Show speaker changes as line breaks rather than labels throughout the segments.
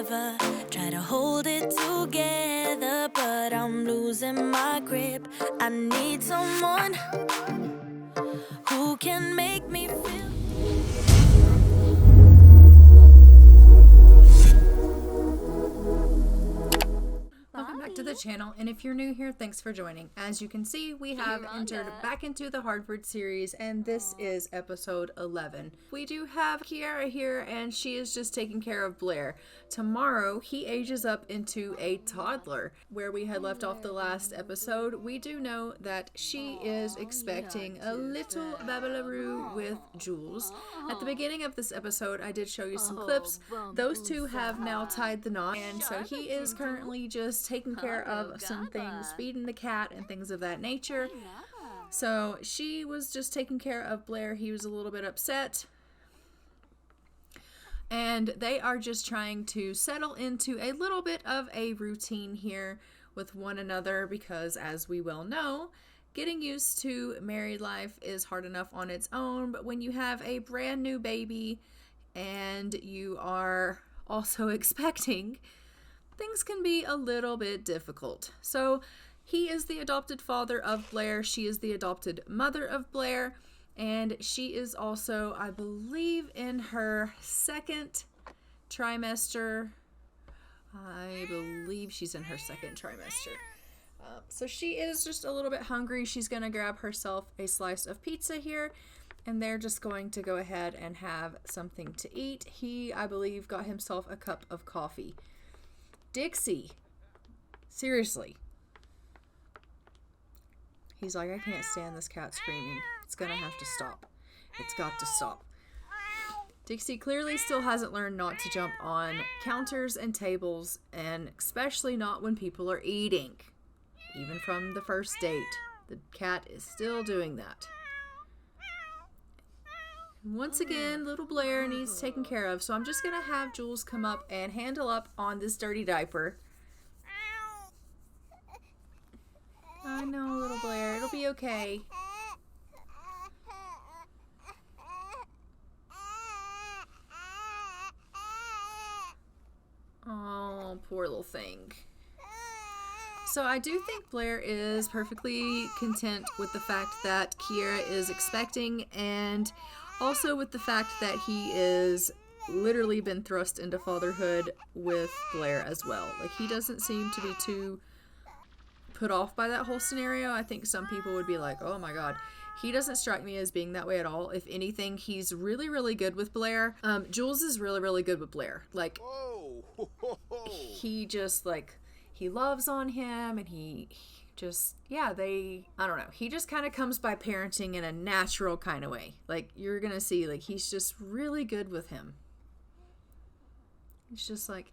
forever. Try to hold it together, but I'm losing my grip. I need someone who can make me feel.
Welcome back to the channel, and if you're new here, thanks for joining. As you can see, we have entered back into the Hartford series, and this is episode 11. We do have Kiera here, and she is just taking care of Blair. Tomorrow, he ages up into a toddler. Where we had left off the last episode, we do know that she is expecting a little babalaroo with Jules. At the beginning of this episode, I did show you some clips. Those two have now tied the knot, and so he is currently just taking care of some things, feeding the cat and things of that nature. So she was just taking care of Blair. He was a little bit upset. And they are just trying to settle into a little bit of a routine here with one another because, as we well know, getting used to married life is hard enough on its own. But when you have a brand new baby and you are also expecting, things can be a little bit difficult. So he is the adopted father of Blair. She is the adopted mother of Blair. And she is also, I believe, in her second trimester. I believe she's in her second trimester. So she is just a little bit hungry. She's going to grab herself a slice of pizza here. And they're just going to go ahead and have something to eat. He, I believe, got himself a cup of coffee. Dixie, seriously. He's like, I can't stand this cat screaming. It's gonna have to stop. It's got to stop. Dixie clearly still hasn't learned not to jump on counters and tables, and especially not when people are eating. Even from the first date, the cat is still doing that. Once again, little Blair needs taken care of, so I'm just going to have Jules come up and handle up on this dirty diaper. I know, little Blair. It'll be okay. Oh, poor little thing. So I do think Blair is perfectly content with the fact that Kiera is expecting, and also with the fact that he is literally been thrust into fatherhood with Blair as well. Like, he doesn't seem to be too put off by that whole scenario. I think some people would be like, oh my god. He doesn't strike me as being that way at all. If anything, he's really, really good with Blair. Jules is really, really good with Blair. Like, he just, like, he loves on him, and he just, yeah, I don't know. He just kind of comes by parenting in a natural kind of way. Like, you're going to see, like, he's just really good with him. He's just like,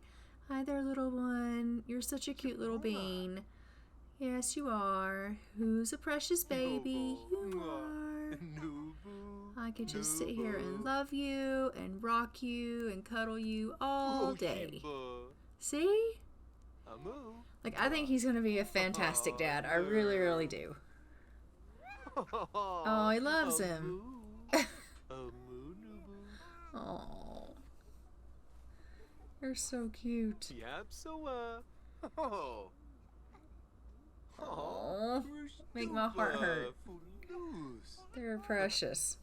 hi there, little one. You're such a cute little bean. Yes, you are. Who's a precious baby? You are. I could just sit here and love you and rock you and cuddle you all day. See? Like, I think he's going to be a fantastic dad. I really, really do. Oh, he loves him. Oh. You're so cute. Oh, make my heart hurt. They're precious.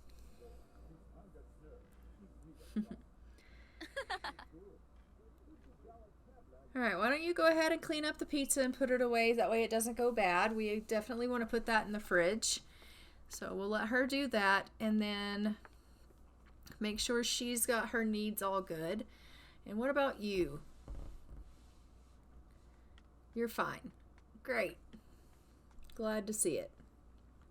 Alright, why don't you go ahead and clean up the pizza and put it away. That way it doesn't go bad. We definitely want to put that in the fridge. So we'll let her do that, and then make sure she's got her needs all good. And what about you? You're fine. Great. Glad to see it.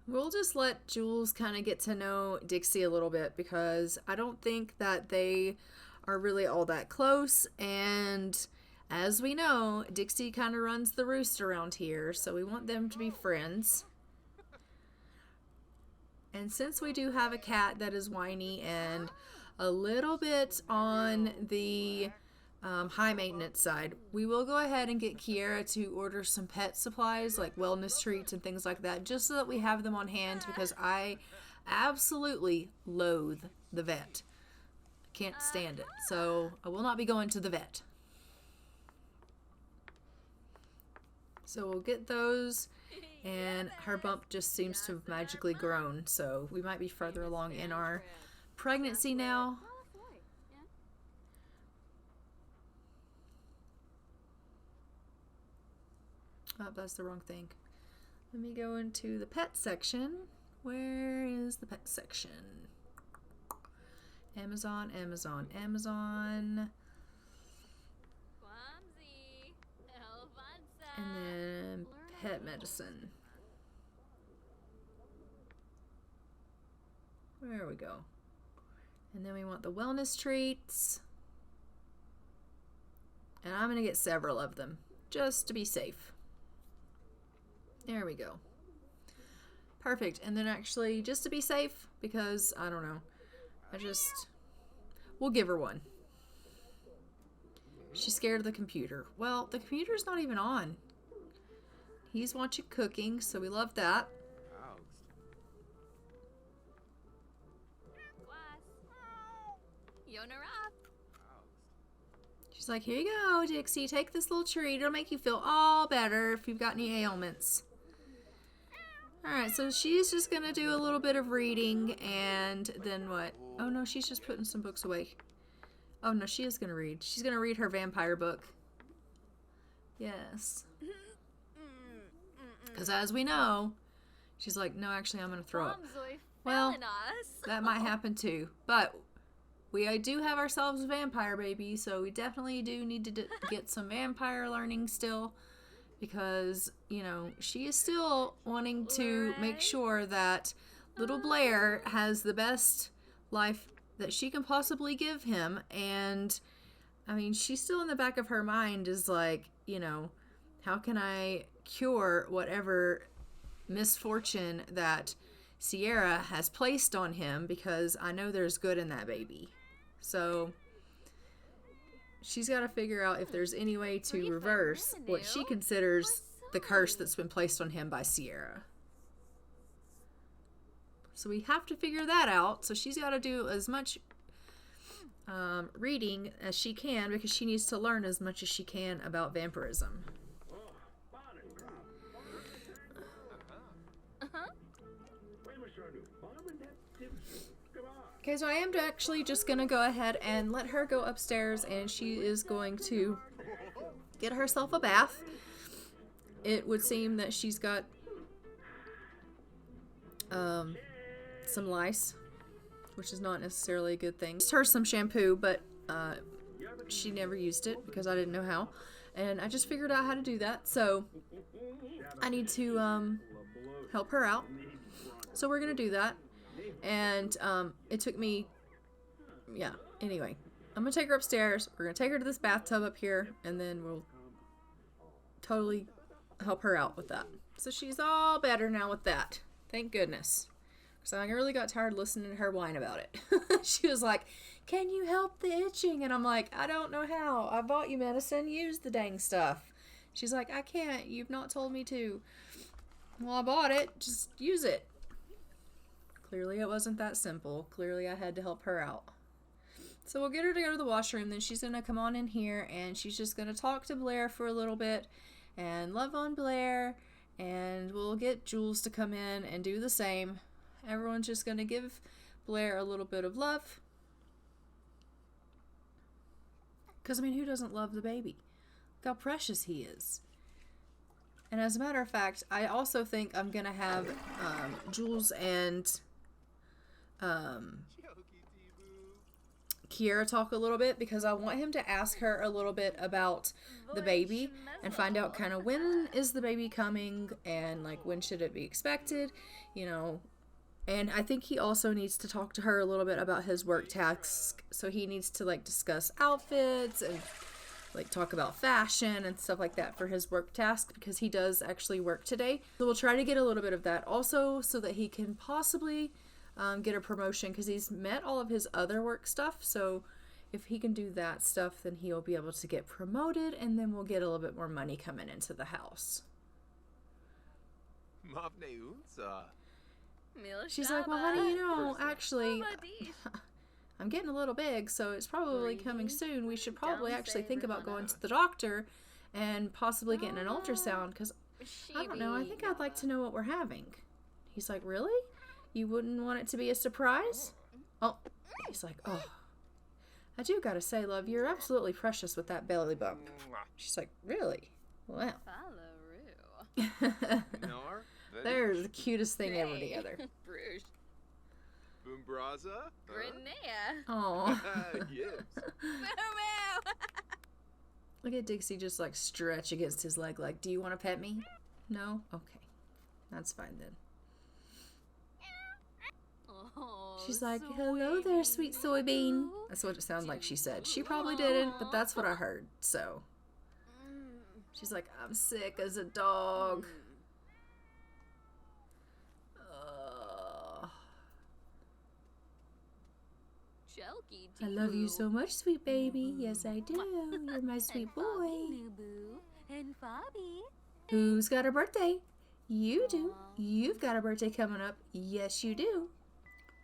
We'll just let Jules kind of get to know Dixie a little bit, because I don't think that they are really all that close, and as we know, Dixie kind of runs the roost around here, so we want them to be friends. And since we do have a cat that is whiny and a little bit on the high maintenance side, we will go ahead and get Kiera to order some pet supplies like wellness treats and things like that, just so that we have them on hand, because I absolutely loathe the vet. Can't stand it. So I will not be going to the vet. So we'll get those, and her bump just seems to have magically grown, so we might be further along in our pregnancy now. Oh, that's the wrong thing. Let me go into the pet section. Where is the pet section? Amazon, Amazon, Amazon. And then pet medicine. There we go. And then we want the wellness treats. And I'm going to get several of them, just to be safe. There we go. Perfect. And then actually, just to be safe, because, I don't know, we'll give her one. She's scared of the computer. Well, the computer's not even on. He's watching cooking, so we love that. She's like, here you go, Dixie. Take this little treat. It'll make you feel all better if you've got any ailments. Alright, so she's just going to do a little bit of reading, and then what? Oh, no, she's just putting some books away. Oh, no, she is going to read. She's going to read her vampire book. Yes. Because as we know, she's like, no, actually, I'm going to throw up. Well, that might happen too. But we do have ourselves a vampire baby, so we definitely do need to get some vampire learning still. Because, you know, she is still wanting to make sure that little Blair has the best life that she can possibly give him. And, I mean, she's still in the back of her mind is like, you know, how can I cure whatever misfortune that Kiera has placed on him, because I know there's good in that baby. So she's got to figure out if there's any way to reverse what she considers the curse that's been placed on him by Kiera. So we have to figure that out. So she's got to do as much reading as she can, because she needs to learn as much as she can about vampirism. Okay, so I am actually just going to go ahead and let her go upstairs, and she is going to get herself a bath. It would seem that she's got some lice, which is not necessarily a good thing. Just her some shampoo, but she never used it because I didn't know how. And I just figured out how to do that, so I need to help her out. So we're going to do that. And it took me, yeah, anyway, I'm going to take her upstairs. We're going to take her to this bathtub up here, and then we'll totally help her out with that. So she's all better now with that. Thank goodness. Because I really got tired listening to her whine about it. She was like, can you help the itching? And I'm like, I don't know how. I bought you medicine. Use the dang stuff. She's like, I can't. You've not told me to. Well, I bought it. Just use it. Clearly it wasn't that simple. Clearly I had to help her out. So we'll get her to go to the washroom. Then she's going to come on in here, and she's just going to talk to Blair for a little bit and love on Blair. And we'll get Jules to come in and do the same. Everyone's just going to give Blair a little bit of love. Because, I mean, who doesn't love the baby? Look how precious he is. And as a matter of fact, I also think I'm going to have Jules and Kiera talk a little bit, because I want him to ask her a little bit about the baby and find out kind of when is the baby coming, and like when should it be expected, you know. And I think he also needs to talk to her a little bit about his work tasks. So he needs to like discuss outfits and like talk about fashion and stuff like that for his work task, because he does actually work today. So we'll try to get a little bit of that also, so that he can possibly get a promotion, because he's met all of his other work stuff. So if he can do that stuff, then he'll be able to get promoted, and then we'll get a little bit more money coming into the house. She's like, well, honey, you know, actually, I'm getting a little big, so it's probably coming soon. We should probably actually think about going to the doctor and possibly getting an ultrasound because I don't know. I think I'd like to know what we're having. He's like, really? You wouldn't want it to be a surprise? Oh, he's like, oh, I do gotta say, love, you're absolutely precious with that belly bump. She's like, really? Well. They're the cutest thing ever together.
Boombraza?
Grenea.
Oh.
Yes.
Look at Dixie just like stretch against his leg like, do you want to pet me? No? Okay. That's fine then. She's like, hello there, sweet soybean. That's what it sounded like she said. She probably didn't, but that's what I heard, so. She's like, I'm sick as a dog. I love you so much, sweet baby. Yes, I do. You're my sweet boy.
And Bobby.
Who's got a birthday? You do. You've got a birthday coming up. Yes, you do.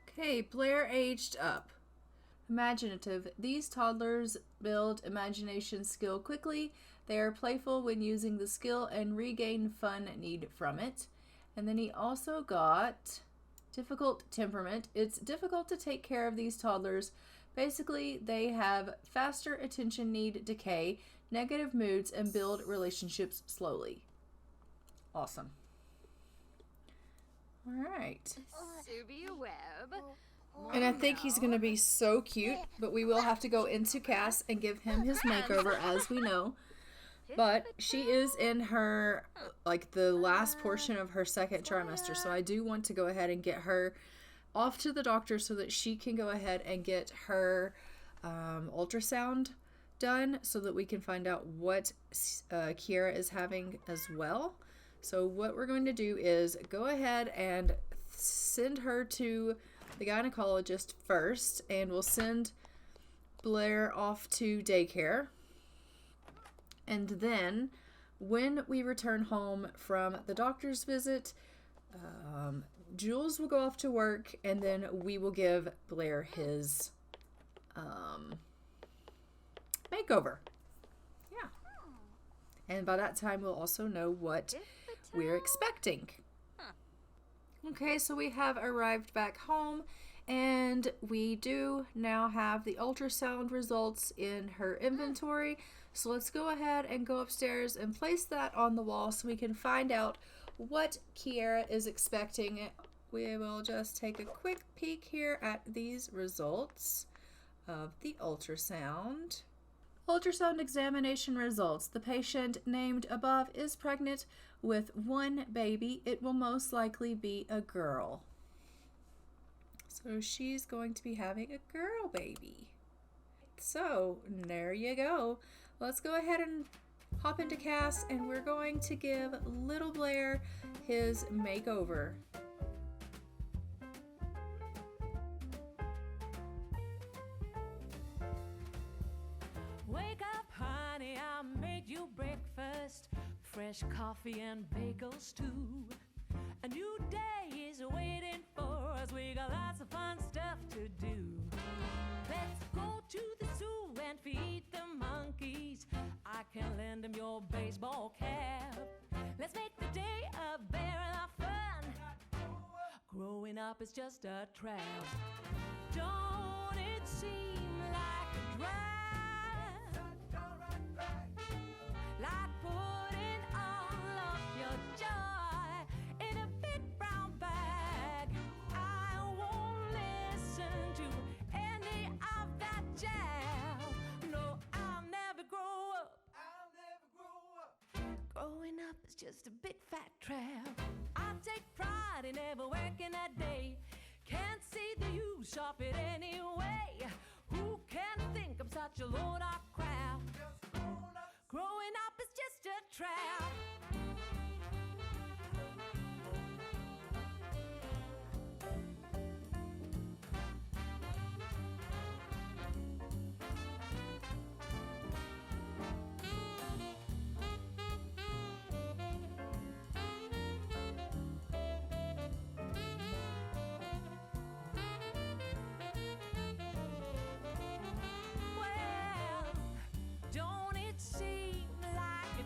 Okay, Blair aged up. Imaginative. These toddlers build imagination skill quickly. They are playful when using the skill and regain fun need from it. And then he also got difficult temperament. It's difficult to take care of these toddlers. Basically, they have faster attention need decay, negative moods, and build relationships slowly. Awesome. All right.
Subia Webb.
And I think he's going to be so cute, but we will have to go into Cass and give him his makeover, as we know. But she is in her, like, the last portion of her second trimester, so I do want to go ahead and get her off to the doctor so that she can go ahead and get her ultrasound done so that we can find out what Kiera is having as well. So what we're going to do is go ahead and send her to the gynecologist first, and we'll send Blair off to daycare. And then when we return home from the doctor's visit, Jules will go off to work, and then we will give Blair his makeover. Yeah. And by that time, we'll also know what we're expecting. Okay, so we have arrived back home, and we do now have the ultrasound results in her inventory. So let's go ahead and go upstairs and place that on the wall so we can find out what Kiera is expecting. We will just take a quick peek here at these results of the ultrasound. Ultrasound examination results. The patient named above is pregnant with one baby. It will most likely be a girl. So she's going to be having a girl baby. So there you go. Let's go ahead and hop into Cass, and we're going to give little Blair his makeover.
Wake up, honey, I made you breakfast. Fresh coffee and bagels too. A new day is waiting for us. We got lots of fun stuff to do. Let's go to the zoo and feed the monkeys. I can lend them your baseball cap. Let's make the day a very lot of fun. Growing up is just a trap. Don't it seem like a drag? Like putting all of your joy in a big brown bag. I won't listen to any of that jazz. No, I'll never grow up. Growing up is just a big fat trap. I take pride in never working a day. Can't see the use of it anyway. Who can think I'm such a load of crap? Growing up is just a trap. Well, don't it seem like a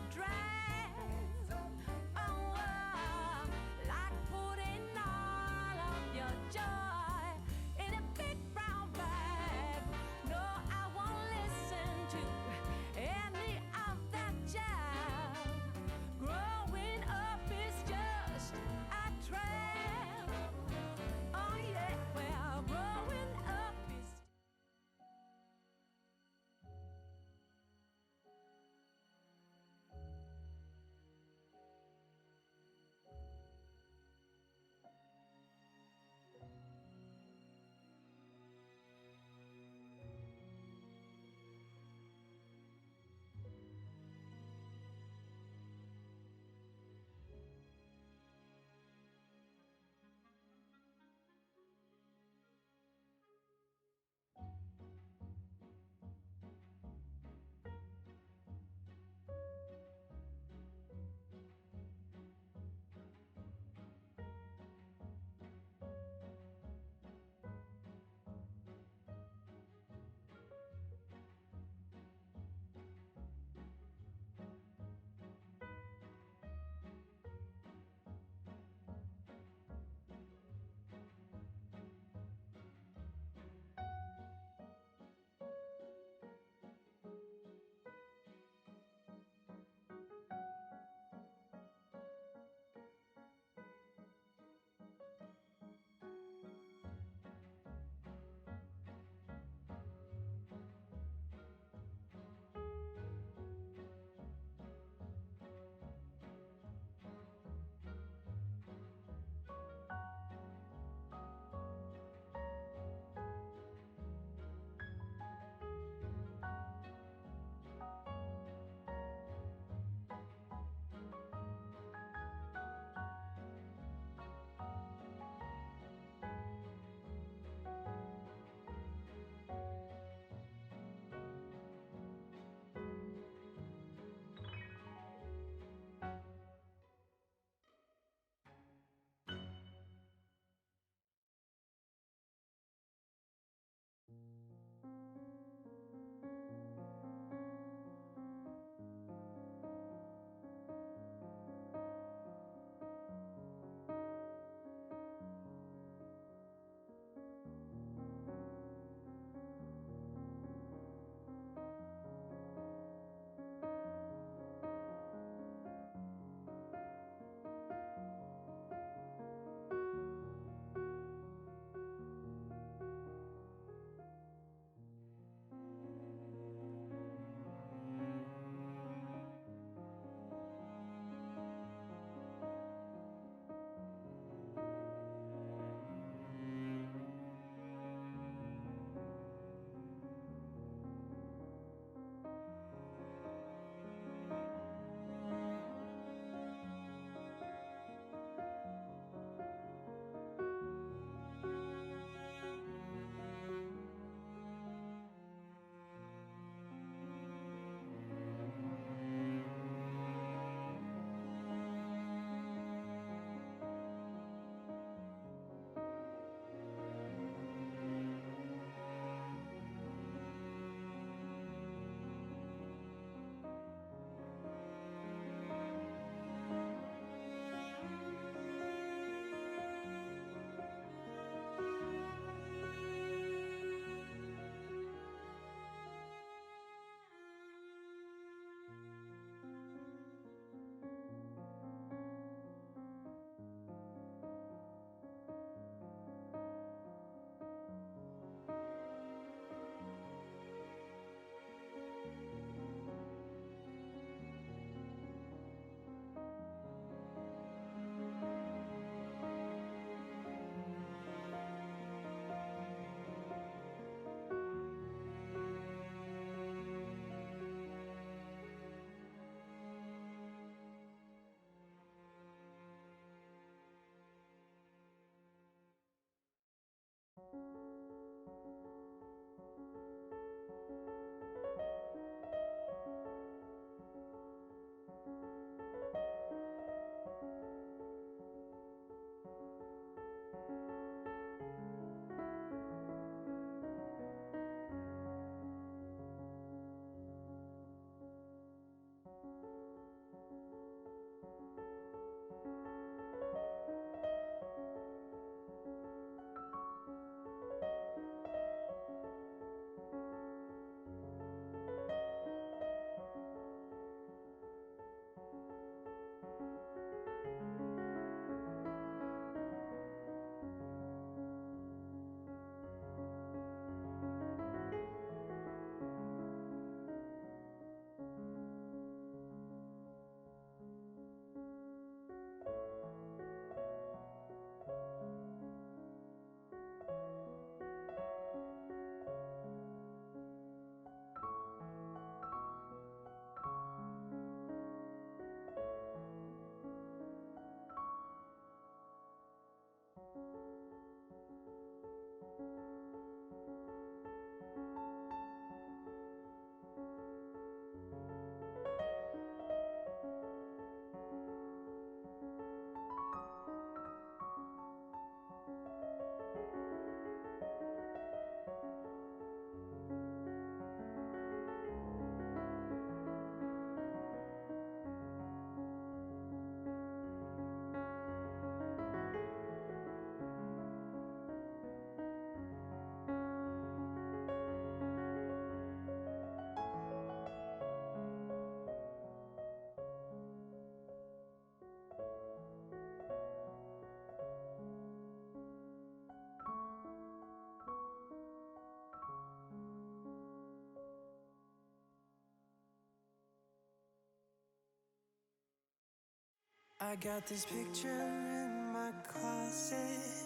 I got this picture in my closet.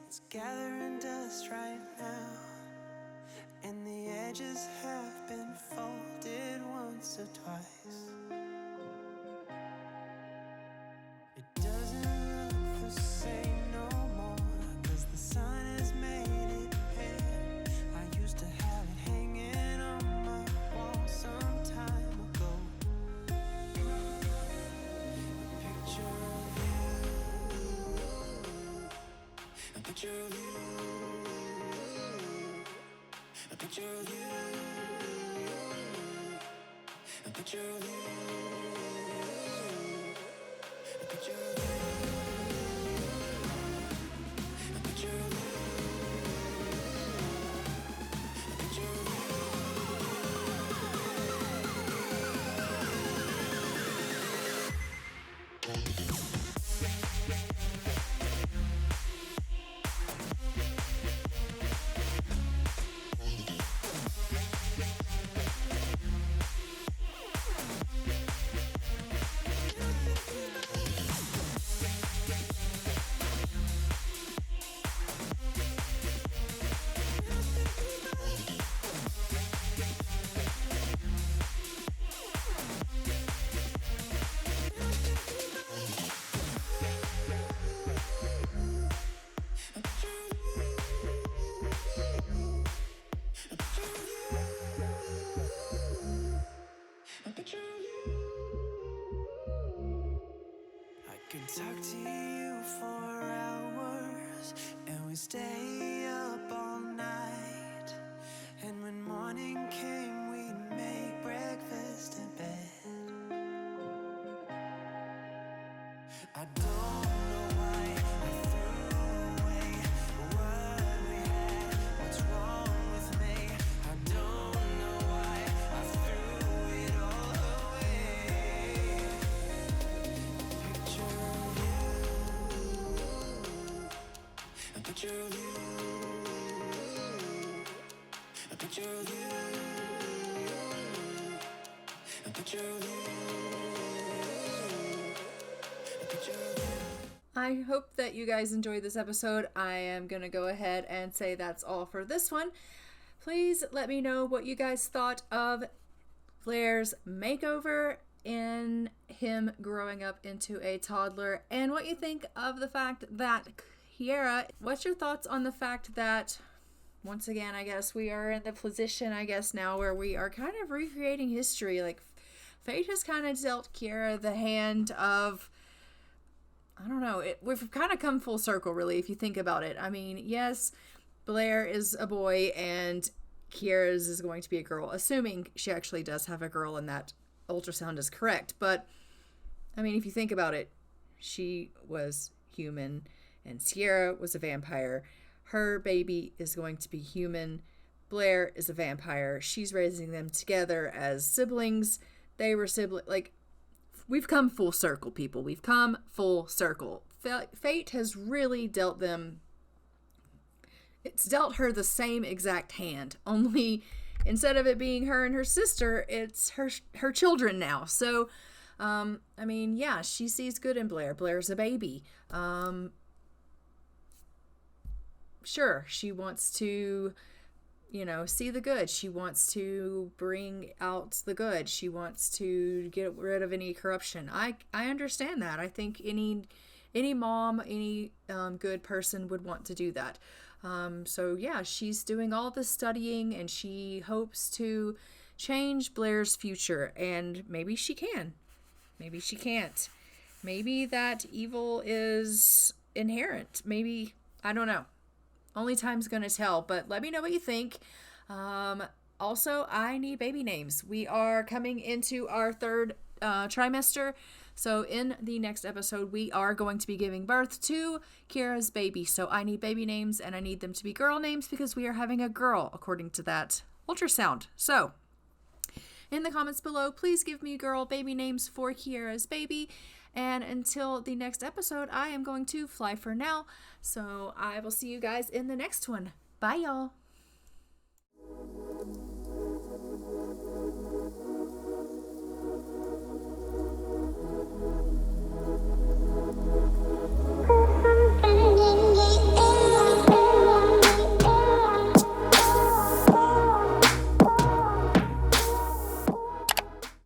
It's gathering dust right now, and the edges have been folded once or twice. It doesn't look the same no more, 'cause the sun has made it pale. I used to have it hanging on my wall some time ago. A picture of you, a picture of you, a picture of you, a picture of you, a picture of you, a picture of you, a picture of you. I could talk to you for hours, and we stay up all night. And when morning came, we'd make breakfast in bed. I don't know why I threw away what we had. What's wrong with me? I don't know why I threw it all away. Picture of you, a picture of you, a picture of you, a picture of you, a picture of you.
I hope that you guys enjoyed this episode. I am going to go ahead and say that's all for this one. Please let me know what you guys thought of Blair's makeover and him growing up into a toddler, and what you think of the fact that Kiera, what's your thoughts on the fact that, once again, I guess we are in the position, I guess, now where we are kind of recreating history. Like, fate has kind of dealt Kiera the hand of, I don't know, we've kind of come full circle, really, if you think about it. I mean, yes, Blair is a boy and Kiera's is going to be a girl, assuming she actually does have a girl and that ultrasound is correct. But, I mean, if you think about it, she was human and Kiera was a vampire. Her baby is going to be human. Blair is a vampire. She's raising them together as siblings. They were siblings. Like, we've come full circle, people. We've come full circle. Fate has really dealt them. It's dealt her the same exact hand. Only instead of it being her and her sister, it's her children now. So, I mean, yeah, she sees good in Blair. Blair's a baby. Sure, she wants to, see the good. She wants to bring out the good. She wants to get rid of any corruption. I understand that. I think any mom, any good person would want to do that. So yeah, she's doing all the studying and she hopes to change Blair's future, and maybe she can. Maybe she can't. Maybe that evil is inherent. Maybe, I don't know. Only time's gonna tell, but let me know what you think. Also, I need baby names. We are coming into our third trimester, so in the next episode, we are going to be giving birth to Kiera's baby. So I need baby names, and I need them to be girl names because we are having a girl, according to that ultrasound. So, in the comments below, please give me girl baby names for Kiera's baby. And until the next episode, I am going to fly for now. So I will see you guys in the next one. Bye, y'all.